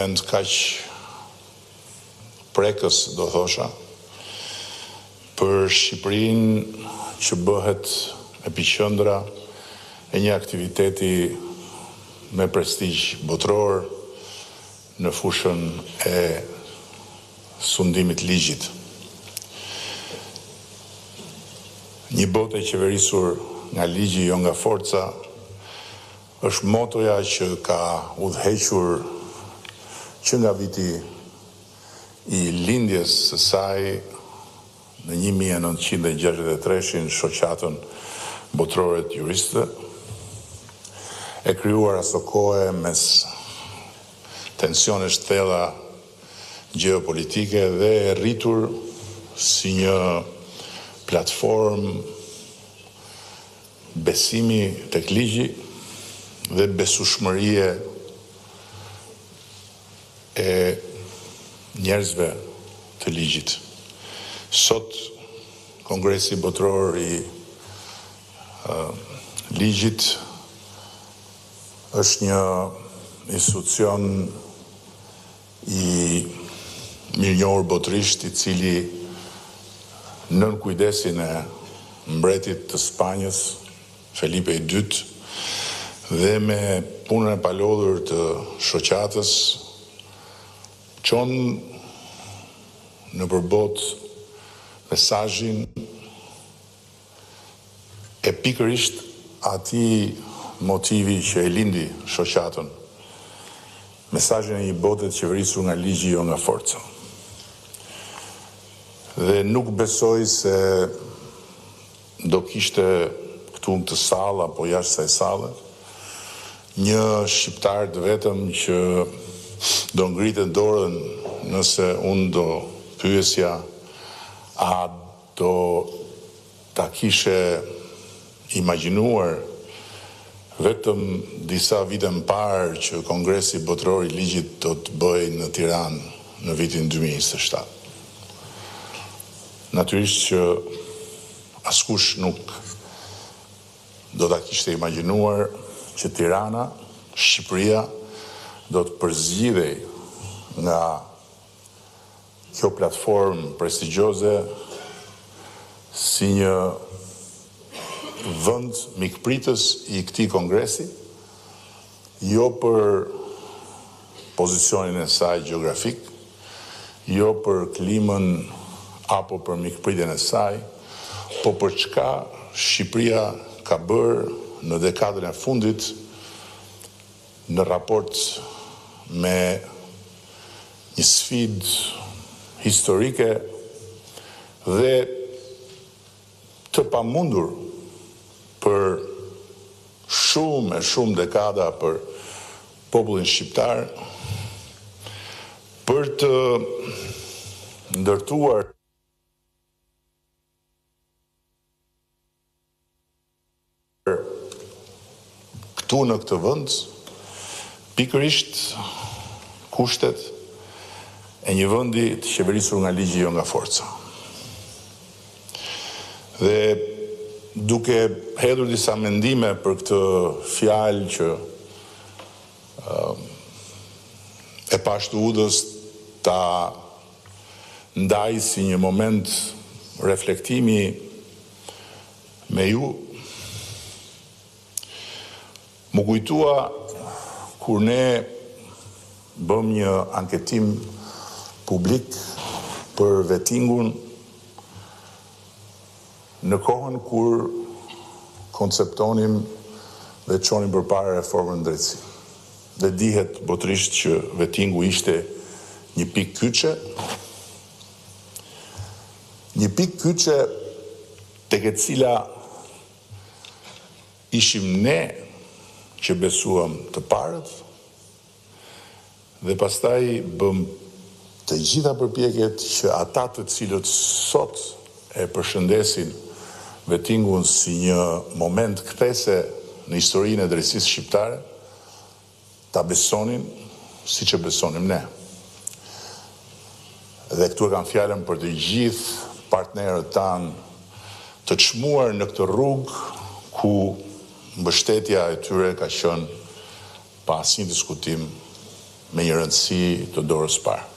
kaq prekës, do thosha, për Shqipërinë që bëhet epiqendra e një aktiviteti me prestigj botror në fushën e sundimit ligjit. Një botë e qeverisur nga ligji, jo nga forca, është motoja që ka udhëhequr që nga viti i lindjes së saj në 1963 shoqatën botërore të juristëve, e krijuar aso kohë mes tensionesh të thella gjeopolitike dhe e rritur si një platformë besimi tek ligji dhe besueshmërie e njerëzve të ligjit. Sot, Kongresi Botëror i Ligjit është një institucion i mirënjohur botërisht, i cili nën kujdesin e mbretit të Spanjës, Felipe II, dhe me punën e palodhur të shoqatës, çon në përbot mesazhin e pikërisht atij motivi që e lindi shoqatën, mesazhin e një bote të qeverisur nga ligji, jo nga forca. Dhe nuk besoj se do kishte këtu në të sallë apo jashtë kësaj salle një shqiptar të vetëm që do ngritet dorën nëse unë do pyesja a do ta kishe imagjinuar vetëm disa vite më parë që Kongresi Botëror i Ligjit do të bëjë në Tiranë në vitin 2027. Natyrisht që askush nuk do ta kishte imagjinuar që Tirana, Shqipëria, do të përzgjidhej nga kjo platformë prestigjioze si një vend mikpritës i këtij kongresi, jo për pozicionin e saj gjeografik, jo për klimën apo për mikpritjen e saj, po për çka Shqipëria ka bërë në dekadën e fundit në raport me një sfidë historike dhe të pamundur për shumë dekada për popullin shqiptar, për të ndërtuar këtu në këtë vend pikërisht kushtet e një vendi të qeverisur nga ligji, jo nga forca. Dhe duke hedhur disa mendime për këtë fjalë që e pashtu udhës ta ndaj si një moment reflektimi me ju, më kujtua kur ne bëm një anketim publik për vettingun në kohën kur konceptonim dhe çonim përpara reformën drejtësi. Dhe dihet botërisht që vettingu ishte një pikë kyçe, tek e cila ishim ne që besuam të parët, dhe pastaj bëm të gjitha përpjekjet që ata të cilët sot e përshëndesin vettingun si një moment kthese në historinë e drejtësisë shqiptare, ta besonin siç e besonim ne. Dhe këtu e kam fjalën për të gjithë partnerët tanë të çmuar në këtë rrugë ku mbështetja e tyre ka qenë pa asnjë diskutim me një rëndësi të dorës parë.